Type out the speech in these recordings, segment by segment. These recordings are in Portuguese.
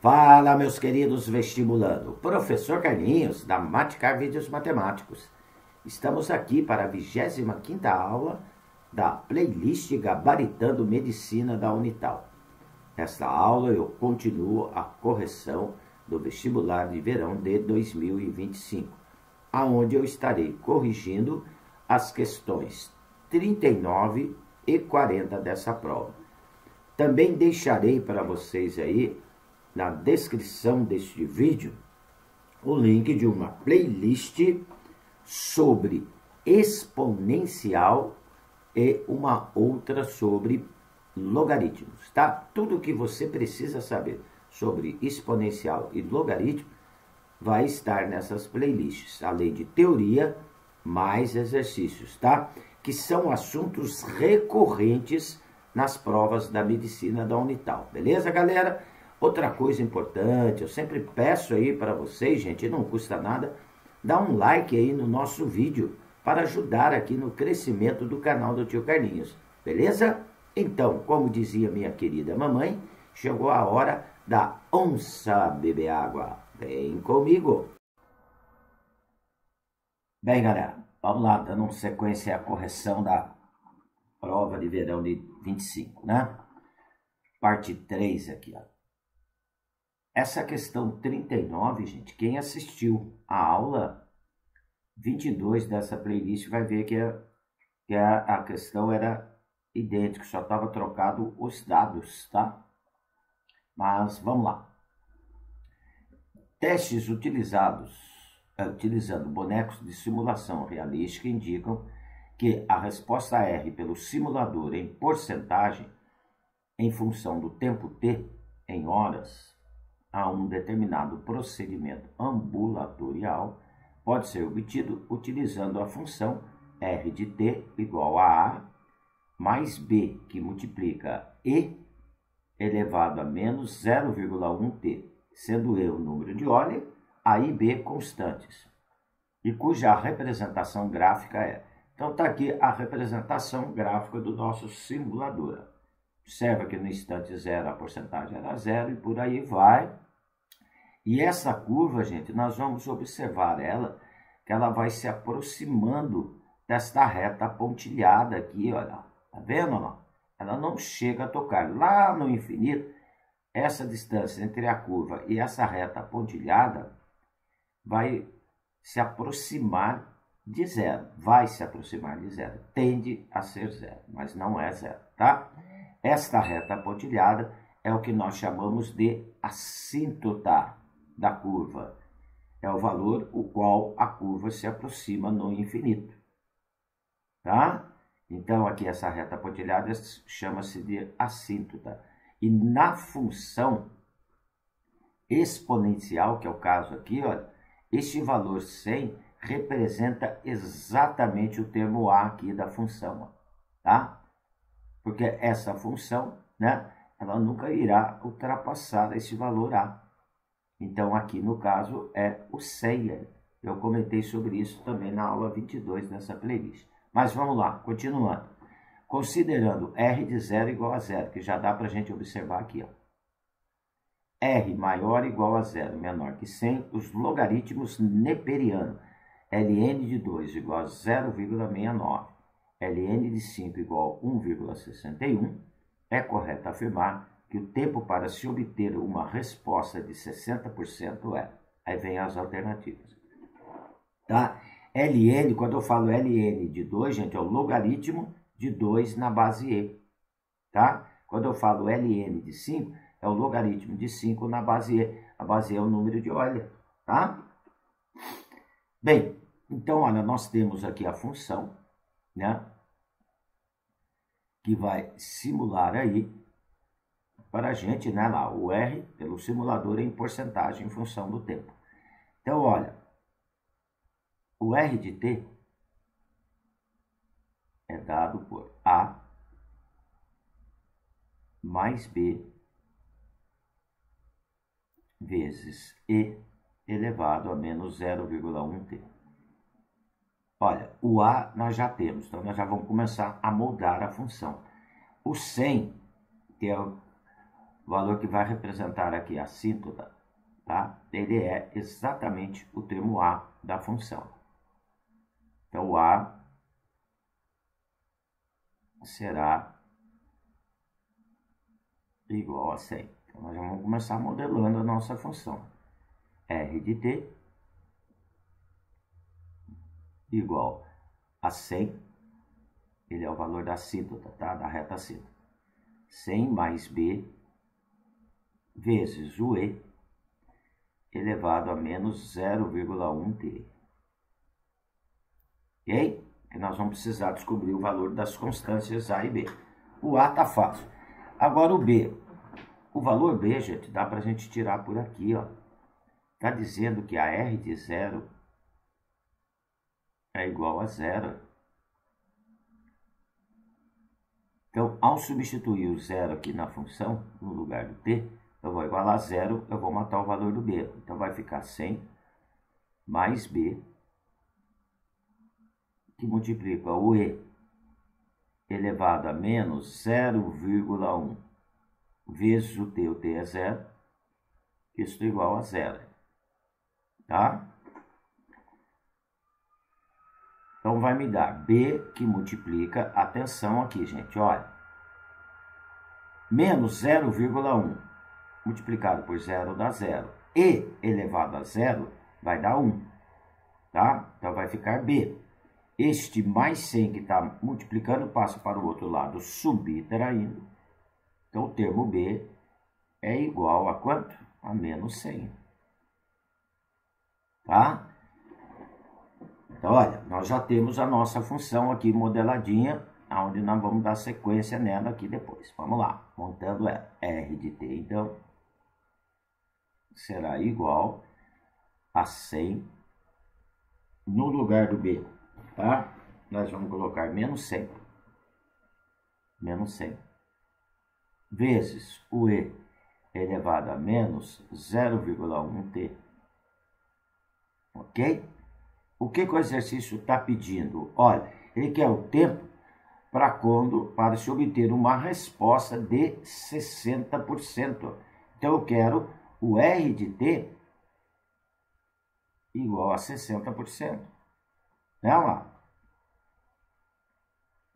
Fala, meus queridos vestibulando. Professor Carlinhos, da Maticar Vídeos Matemáticos. Estamos aqui para a 25ª aula da playlist Gabaritando Medicina da Unital. Nesta aula eu continuo a correção do vestibular de verão de 2025, aonde eu estarei corrigindo as questões 39 e 40 dessa prova. Também deixarei para vocês aí, na descrição deste vídeo, o link de uma playlist sobre exponencial e uma outra sobre logaritmos, tá? Tudo o que você precisa saber sobre exponencial e logaritmo vai estar nessas playlists, além de teoria, mais exercícios, tá? Que são assuntos recorrentes nas provas da medicina da Unital, beleza, galera? Outra coisa importante, eu sempre peço aí para vocês, gente, não custa nada, dá um like aí no nosso vídeo para ajudar aqui no crescimento do canal do Tio Carlinhos, beleza? Então, como dizia minha querida mamãe, chegou a hora da onça beber água. Vem comigo! Bem, galera, vamos lá, dando sequência à correção da prova de verão de 25, né? Parte 3 aqui, ó. Essa questão 39, gente, quem assistiu a aula 22 dessa playlist vai ver que a questão era idêntica, só estava trocado os dados, tá? Mas vamos lá. Testes utilizando bonecos de simulação realística indicam que a resposta R pelo simulador em porcentagem em função do tempo T em horas a um determinado procedimento ambulatorial pode ser obtido utilizando a função R de t igual a A mais B, que multiplica E elevado a menos 0,1t, sendo E o número de Euler, A e B constantes, e cuja representação gráfica é. Então está aqui a representação gráfica do nosso simulador. Observa que no instante zero a porcentagem era zero e por aí vai. E essa curva, gente, nós vamos observar ela, que ela vai se aproximando desta reta pontilhada aqui, olha. Tá vendo, ó? Ela não chega a tocar. Lá no infinito, essa distância entre a curva e essa reta pontilhada vai se aproximar de zero. Vai se aproximar de zero. Tende a ser zero, mas não é zero, tá? Esta reta pontilhada é o que nós chamamos de assíntota da curva. É o valor o qual a curva se aproxima no infinito. Tá? Então, aqui essa reta pontilhada chama-se de assíntota. E na função exponencial, que é o caso aqui, olha, este valor 100 representa exatamente o termo A aqui da função. Ó, tá? Porque essa função, né, ela nunca irá ultrapassar esse valor A. Então, aqui no caso é o 100. Eu comentei sobre isso também na aula 22 dessa playlist. Mas vamos lá, continuando. Considerando R de 0 igual a 0, que já dá para a gente observar aqui. Ó. R maior ou igual a 0, menor que 100, os logaritmos neperianos. Ln de 2 igual a 0,69, Ln de 5 igual a 1,61, é correto afirmar que o tempo para se obter uma resposta de 60% é. Aí vem as alternativas. Tá? Ln, quando eu falo Ln de 2, gente, é o logaritmo de 2 na base E. Tá? Quando eu falo Ln de 5, é o logaritmo de 5 na base E. A base E é o número de Euler. Tá? Bem, então, olha, nós temos aqui a função, né? Que vai simular aí para a gente, né, lá, o R pelo simulador em porcentagem em função do tempo. Então, olha, o R de t é dado por A mais B vezes E elevado a menos 0,1t. Olha, o A nós já temos, então nós já vamos começar a moldar a função. O 100, que é valor que vai representar aqui a assíntota, tá? Ele é exatamente o termo A da função. Então, o A será igual a 100. Então, nós vamos começar modelando a nossa função. R de t igual a 100, ele é o valor da assíntota, tá? Da reta assíntota. 100 mais b vezes o e elevado a menos 0,1t. Ok? Que nós vamos precisar descobrir o valor das constâncias A e B. O A tá fácil. Agora o B. O valor B, gente, dá pra gente tirar por aqui, ó. Tá dizendo que a R de 0 é igual a 0. Então, ao substituir o 0 aqui na função, no lugar do t, eu vou igualar a 0, eu vou matar o valor do b. Então, vai ficar 100 mais b, que multiplica o e elevado a menos 0,1 vezes o t é 0, isso é igual a 0. Tá? Então, vai me dar b que multiplica, atenção aqui, gente, olha, menos 0,1 multiplicado por 0 dá 0. E elevado a 0 vai dar 1, tá? Então, vai ficar b. Este mais 100 que está multiplicando passa para o outro lado, subtraindo. Então, o termo b é igual a quanto? A menos 100. Tá? Então, olha, nós já temos a nossa função aqui modeladinha, onde nós vamos dar sequência nela aqui depois. Vamos lá, montando ela. R de t, então, será igual a 100 no lugar do b, tá? Nós vamos colocar menos 100. Menos 100. Vezes o e elevado a menos 0,1t. Ok? O que o exercício está pedindo? Olha, ele quer o tempo para se obter uma resposta de 60%. Então, eu quero o R de t igual a 60%. Né, lá?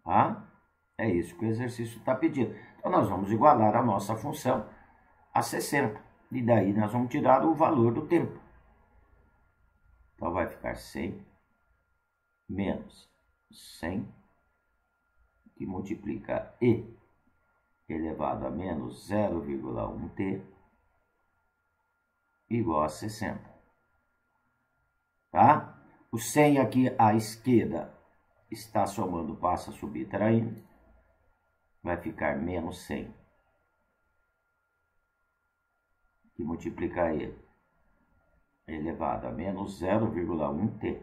Ah, é isso que o exercício está pedindo. Então, nós vamos igualar a nossa função a 60. E daí, nós vamos tirar o valor do tempo. Então, vai ficar 100 menos 100, que multiplica e elevado a menos 0,1t, igual a 60. Tá? O 100 aqui à esquerda está somando, passa a subtraindo. Vai ficar menos 100, que multiplica e elevado a menos 0,1t,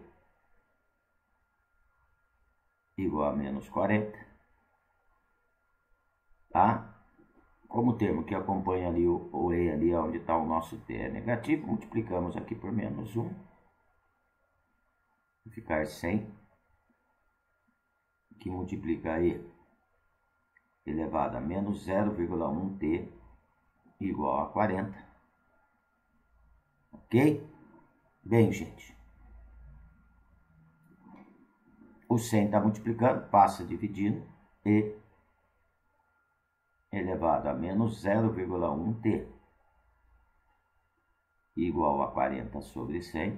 igual a menos 40, tá? Como o termo que acompanha ali o e ali, onde está o nosso t é negativo, multiplicamos aqui por menos 1, vai ficar 100, que multiplica e elevado a menos 0,1t, igual a 40. Ok? Bem, gente, o 100 está multiplicando, passa dividindo, e elevado a menos 0,1t, igual a 40 sobre 100,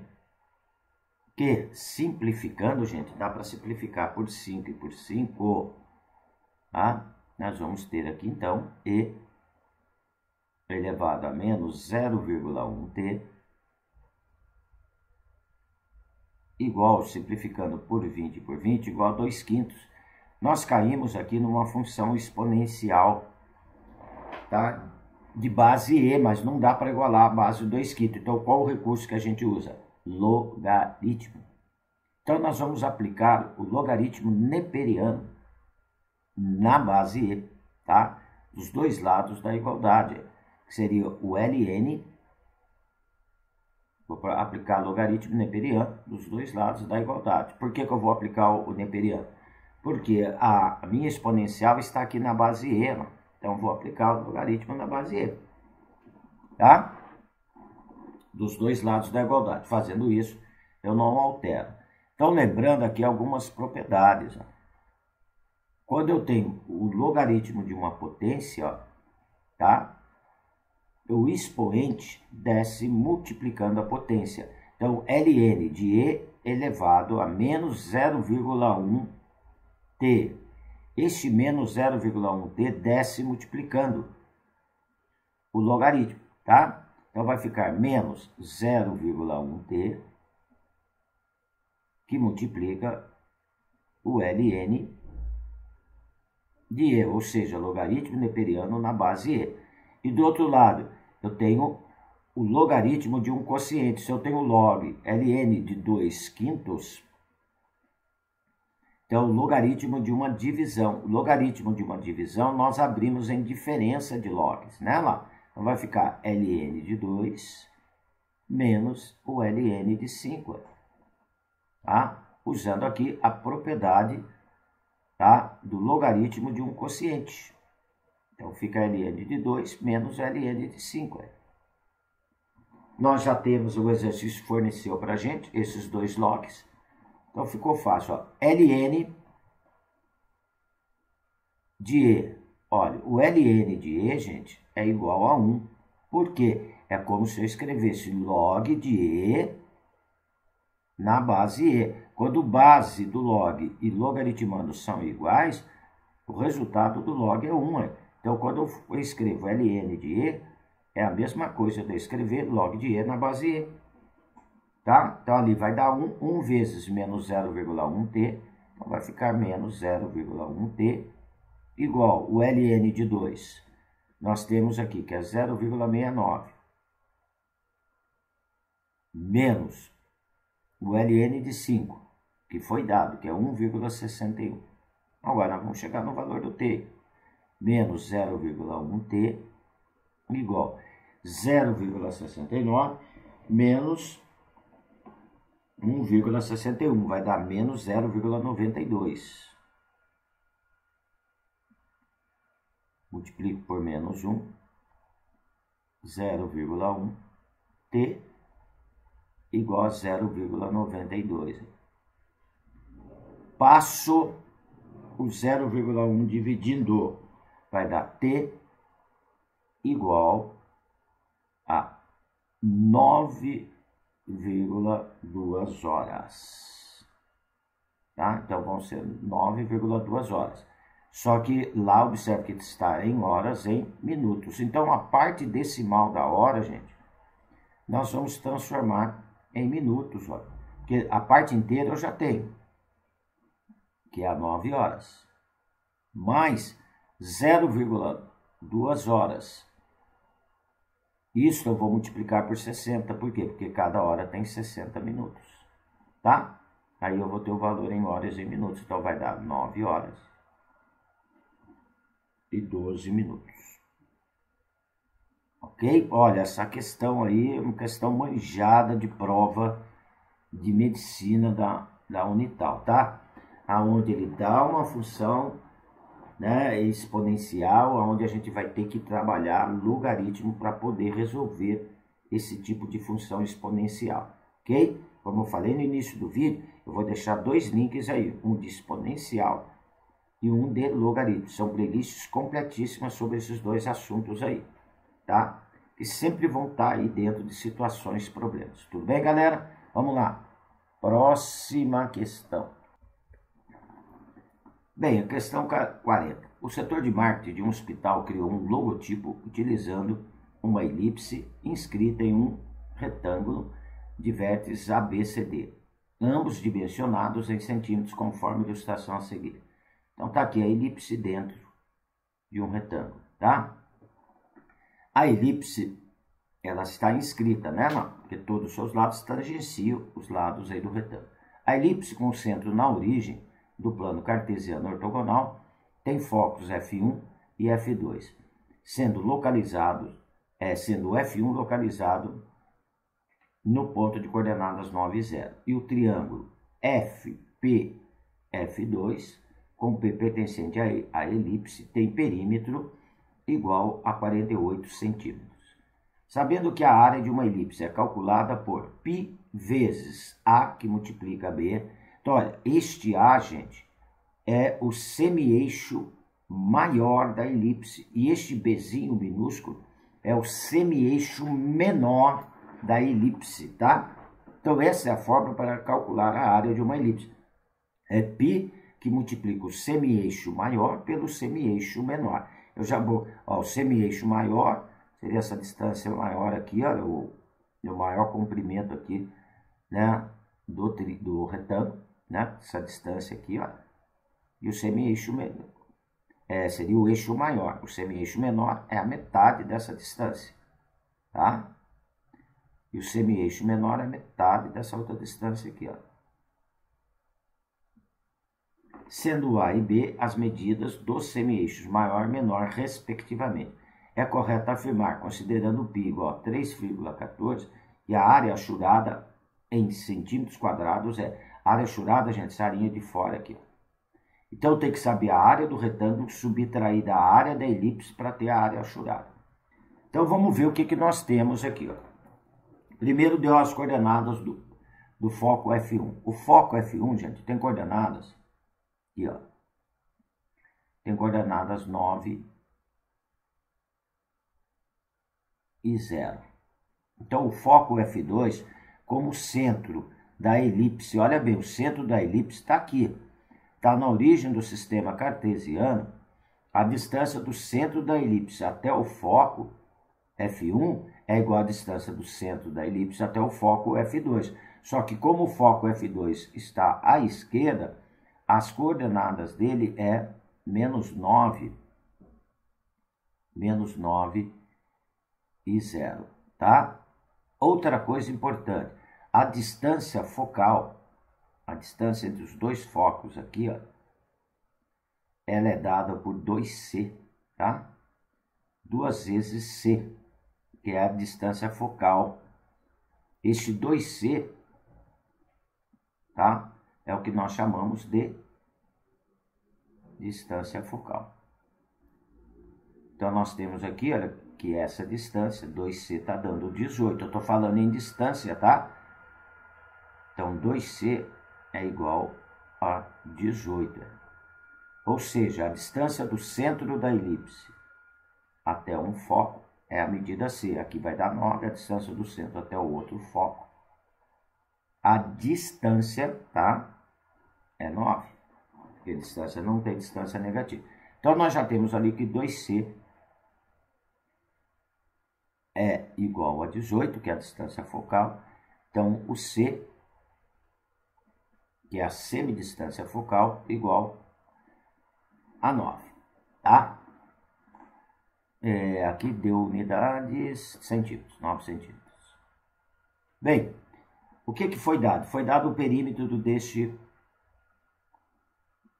que, simplificando, gente, dá para simplificar por 5 e por 5, tá? Nós vamos ter aqui, então, e elevado a menos 0,1t, igual, simplificando por 20 por 20, igual a 2/5. Nós caímos aqui numa função exponencial, tá? De base e, mas não dá para igualar a base 2/5. Então, qual o recurso que a gente usa? Logaritmo. Então, nós vamos aplicar o logaritmo neperiano na base e, tá? Dos dois lados da igualdade, que seria o ln. Vou aplicar logaritmo neperiano dos dois lados da igualdade. Por que eu vou aplicar o neperiano? Porque a minha exponencial está aqui na base e, então vou aplicar o logaritmo na base e. tá? Dos dois lados da igualdade. Fazendo isso, eu não altero. Então, lembrando aqui algumas propriedades. Ó. Quando eu tenho o logaritmo de uma potência, ó, tá? O expoente desce multiplicando a potência. Então, ln de e elevado a menos 0,1t. Este menos 0,1t desce multiplicando o logaritmo, tá? Então, vai ficar menos 0,1t, que multiplica o ln de e, ou seja, logaritmo neperiano na base e. E do outro lado, eu tenho o logaritmo de um quociente. Se eu tenho log ln de 2/5, então o logaritmo de uma divisão. O logaritmo de uma divisão nós abrimos em diferença de logs, né? Lá. Então vai ficar ln de 2 menos o ln de 5, tá? Usando aqui a propriedade, tá, do logaritmo de um quociente. Então fica ln de 2 menos ln de 5. Nós já temos, o exercício forneceu para a gente esses dois logs. Então ficou fácil. Ó. ln de e. Olha, o ln de e, gente, é igual a 1. Por quê? É como se eu escrevesse log de e na base e. Quando base do log e logaritmando são iguais, o resultado do log é 1. Então, quando eu escrevo ln de e, é a mesma coisa de eu escrever log de e na base e. Tá? Então, ali vai dar 1 vezes menos 0,1t. Então, vai ficar menos 0,1t igual o ln de 2. Nós temos aqui que é 0,69. Menos o ln de 5, que foi dado, que é 1,61. Agora, vamos chegar no valor do t. Menos 0,1t igual 0,69 menos 1,61. Vai dar menos 0,92. Multiplico por menos 1. 0,1t igual a 0,92. Passo o 0,1 dividindo. Vai dar t igual a 9,2 horas. Tá? Então, vão ser 9,2 horas. Só que lá, observe que está em horas, em minutos. Então, a parte decimal da hora, gente, nós vamos transformar em minutos. Ó. Porque a parte inteira eu já tenho, que é a 9 horas. Mais 0,2 horas. Isso eu vou multiplicar por 60. Por quê? Porque cada hora tem 60 minutos. Tá? Aí eu vou ter o valor em horas e em minutos. Então vai dar 9 horas e 12 minutos. Ok? Olha, essa questão aí é uma questão manjada de prova de medicina da Unital, tá? Aonde ele dá uma função, né, exponencial, onde a gente vai ter que trabalhar logaritmo para poder resolver esse tipo de função exponencial, ok? Como eu falei no início do vídeo, eu vou deixar dois links aí, um de exponencial e um de logaritmo. São playlists completíssimas sobre esses dois assuntos aí, tá? Que sempre vão estar aí dentro de situações e problemas. Tudo bem, galera? Vamos lá. Próxima questão. Bem, a questão 40. O setor de marketing de um hospital criou um logotipo utilizando uma elipse inscrita em um retângulo de vértices ABCD, ambos dimensionados em centímetros conforme a ilustração a seguir. Então tá aqui a elipse dentro de um retângulo, tá? A elipse, ela está inscrita, né? Porque todos os seus lados tangenciam os lados aí do retângulo. A elipse com o centro na origem do plano cartesiano ortogonal tem focos F1 e F2, sendo o F1 localizado no ponto de coordenadas 9 e 0. E o triângulo FPF2, com P pertencente à elipse, tem perímetro igual a 48 centímetros. Sabendo que a área de uma elipse é calculada por π vezes A, que multiplica B. Então, olha, este A, gente, é o semi-eixo maior da elipse. E este Bzinho minúsculo é o semi-eixo menor da elipse, tá? Então, essa é a fórmula para calcular a área de uma elipse. É π que multiplica o semi-eixo maior pelo semi-eixo menor. Eu já vou, ó, o semi-eixo maior seria essa distância maior aqui, olha, o maior comprimento aqui, né, do retângulo, né, essa distância aqui, ó. E o semi-eixo menor seria o eixo maior. O semi-eixo menor é a metade dessa distância, tá? E o semi-eixo menor é a metade dessa outra distância aqui, ó. Sendo A e B as medidas dos semi-eixos maior e menor, respectivamente. É correto afirmar, considerando o π igual a 3,14, e a área achurada em centímetros quadrados a área achurada, gente, essa arinha de fora aqui. Então, tem que saber a área do retângulo subtraída da área da elipse para ter a área achurada. Então, vamos ver o que nós temos aqui, ó. Primeiro, deu as coordenadas do foco F1. O foco F1, gente, tem coordenadas aqui, ó. Tem coordenadas 9 e 0. Então, o foco F2, como centro da elipse, olha bem, o centro da elipse está aqui. Está na origem do sistema cartesiano. A distância do centro da elipse até o foco F1 é igual à distância do centro da elipse até o foco F2. Só que como o foco F2 está à esquerda, as coordenadas dele é menos 9 e 0, tá? Outra coisa importante, a distância focal, a distância entre os dois focos aqui, ó, ela é dada por 2c, tá? 2 vezes c, que é a distância focal. Este 2c, tá? É o que nós chamamos de distância focal. Então, nós temos aqui, olha, que essa distância, 2c está dando 18. Eu estou falando em distância, tá? Então, 2c é igual a 18. Ou seja, a distância do centro da elipse até um foco é a medida c. Aqui vai dar 9, a distância do centro até o outro foco. A distância, tá? É 9. Porque a distância não tem distância negativa. Então, nós já temos ali que 2c é igual a 18, que é a distância focal. Então, o c, que é a semidistância focal, igual a 9, tá? Aqui deu unidades, centímetros, 9 centímetros. Bem, o que foi dado? Foi dado o perímetro deste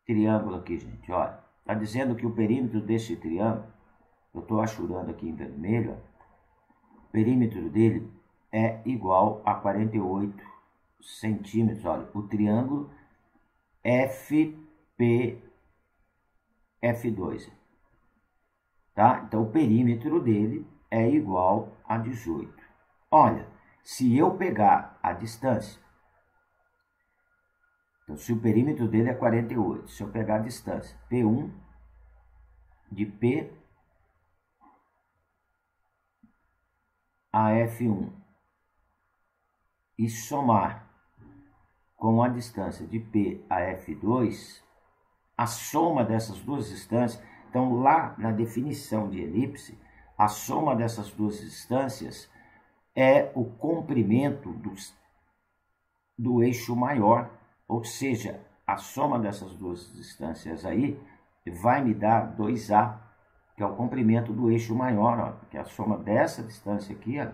triângulo aqui, gente, olha. Está dizendo que o perímetro deste triângulo, eu estou achurando aqui em vermelho, ó, o perímetro dele é igual a 48 centímetros, olha, o triângulo FPF2, tá? Então, o perímetro dele é igual a 18. Olha, se eu pegar a distância, então, se o perímetro dele é 48, se eu pegar a distância P1 de P a F1 e somar com a distância de P a F2, a soma dessas duas distâncias, então lá na definição de elipse, a soma dessas duas distâncias é o comprimento do eixo maior, ou seja, a soma dessas duas distâncias aí vai me dar 2A, que é o comprimento do eixo maior, ó, que é a soma dessa distância aqui, ó,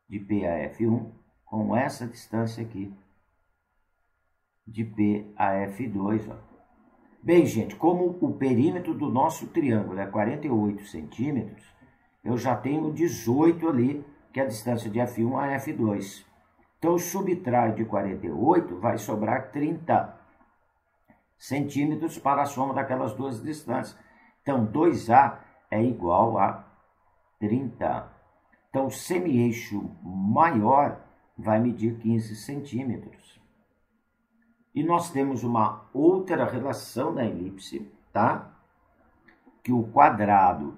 de P a F1, com essa distância aqui, de P a F2. Ó. Bem, gente, como o perímetro do nosso triângulo é 48 centímetros, eu já tenho 18 ali, que é a distância de F1 a F2. Então, subtrai de 48, vai sobrar 30 centímetros para a soma daquelas duas distâncias. Então, 2A é igual a 30. Então, o semi-eixo maior vai medir 15 centímetros. E nós temos uma outra relação da elipse, tá? Que o quadrado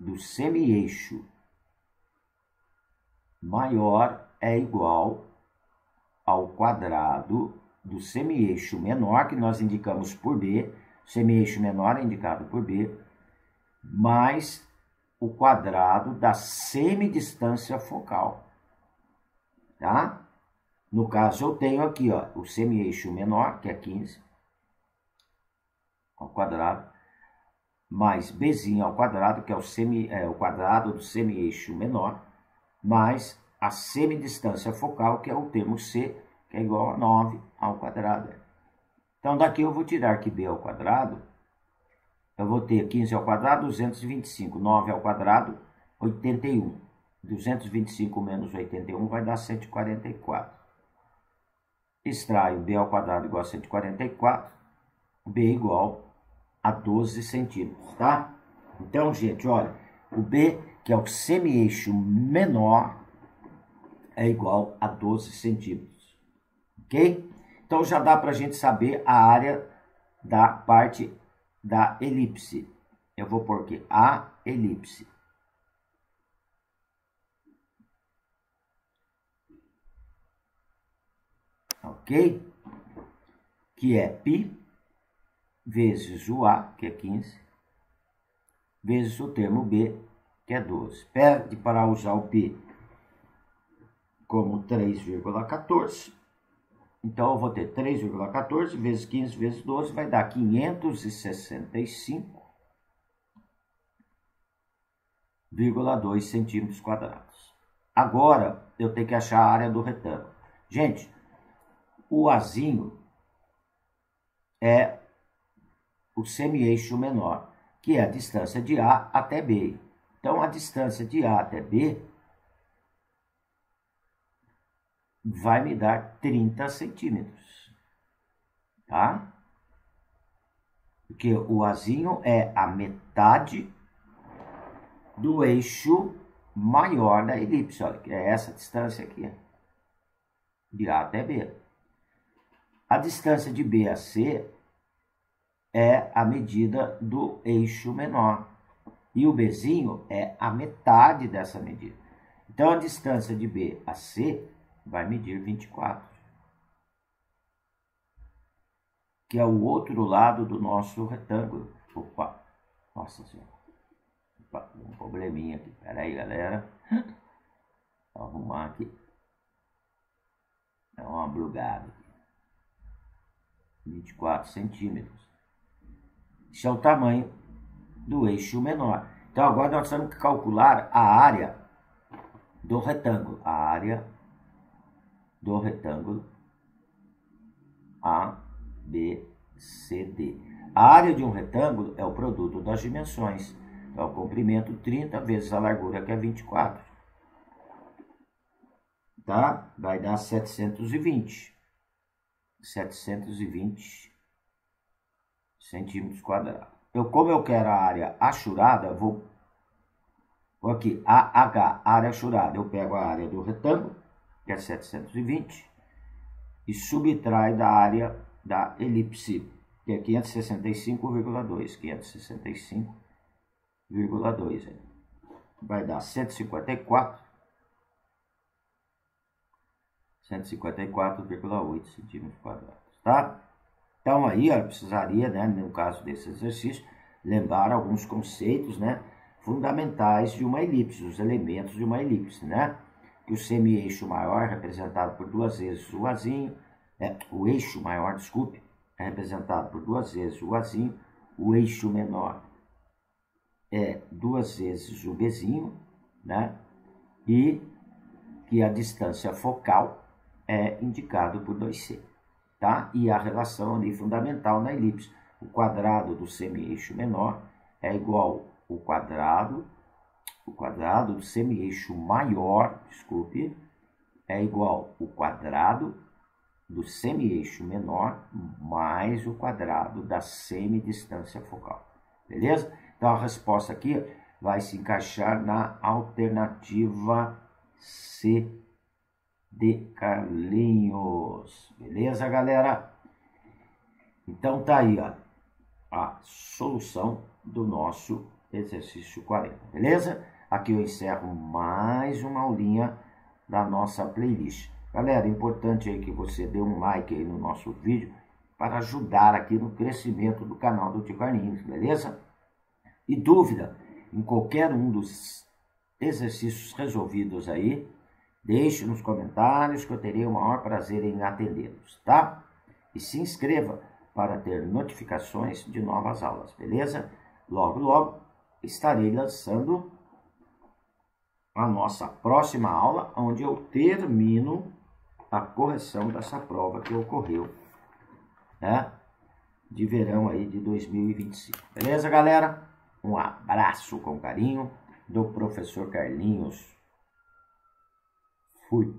do semi-eixo maior é igual ao quadrado do semi-eixo menor, que nós indicamos por B, semi-eixo menor é indicado por B, mais o quadrado da semidistância focal, tá? No caso, eu tenho aqui, ó, o semi-eixo menor, que é 15, ao quadrado, mais Bzinho ao quadrado, que é o quadrado do semi-eixo menor, mais a semidistância focal, que é o termo C, que é igual a 9 ao quadrado. Então, daqui eu vou tirar que B ao quadrado, eu vou ter 15 ao quadrado, 225, 9 ao quadrado, 81. 225 menos 81 vai dar 144. Extraio B ao quadrado igual a 144, B igual a 12 centímetros, tá? Então, gente, olha, o B, que é o semi-eixo menor, é igual a 12 centímetros, ok? Então, já dá para a gente saber a área da parte da elipse. Eu vou pôr aqui a elipse. Ok? Que é π vezes o A, que é 15, vezes o termo B, que é 12. Pede para usar o π como 3,14. Então, eu vou ter 3,14 vezes 15 vezes 12, vai dar 565,2 centímetros quadrados. Agora, eu tenho que achar a área do retângulo. Gente, o Azinho é o semi-eixo menor, que é a distância de A até B. Então, a distância de A até B vai me dar 30 centímetros, tá? Porque o Azinho é a metade do eixo maior da elipse, olha, que é essa distância aqui, de A até B. A distância de B a C é a medida do eixo menor. E o Bzinho é a metade dessa medida. Então, a distância de B a C vai medir 24. Que é o outro lado do nosso retângulo. Opa, nossa senhora. Opa, um probleminha aqui. Pera aí, galera. Vou arrumar aqui. É uma brugada. 24 centímetros. Esse é o tamanho do eixo menor. Então, agora nós temos que calcular a área do retângulo. A área do retângulo A, B, C, D. A área de um retângulo é o produto das dimensões. É o comprimento 30 vezes a largura, que é 24. Tá? Vai dar 720. 720 centímetros quadrados. Como eu quero a área achurada, vou aqui, AH, área achurada. Eu pego a área do retângulo, que é 720, e subtrai da área da elipse, que é 565,2. 565,2. Vai dar 154,8 centímetros quadrados, tá? Então, aí, eu precisaria, né, no caso desse exercício, lembrar alguns conceitos, né, fundamentais de uma elipse, os elementos de uma elipse, né? Que o semi-eixo maior é representado por 2 vezes o Azinho, o eixo maior, desculpe, é representado por 2 vezes o Azinho, o eixo menor é 2 vezes o Bzinho, né? E que a distância focal é indicado por 2C, tá? E a relação ali fundamental na elipse, o quadrado do semi-eixo menor é igual ao quadrado do semi-eixo maior, desculpe, é igual ao quadrado do semi-eixo menor mais o quadrado da semidistância focal, beleza? Então, a resposta aqui vai se encaixar na alternativa C de Carlinhos. Beleza, galera? Então tá aí, ó, a solução do nosso exercício 40, beleza? Aqui eu encerro mais uma aulinha da nossa playlist. Galera, é importante aí que você dê um like aí no nosso vídeo para ajudar aqui no crescimento do canal do Tio Carlinhos, beleza? E dúvida em qualquer um dos exercícios resolvidos aí, deixe nos comentários que eu terei o maior prazer em atendê-los, tá? E se inscreva para ter notificações de novas aulas, beleza? Logo, logo estarei lançando a nossa próxima aula, onde eu termino a correção dessa prova que ocorreu, né, de verão aí de 2025. Beleza, galera? Um abraço com carinho do professor Carlinhos. Fui.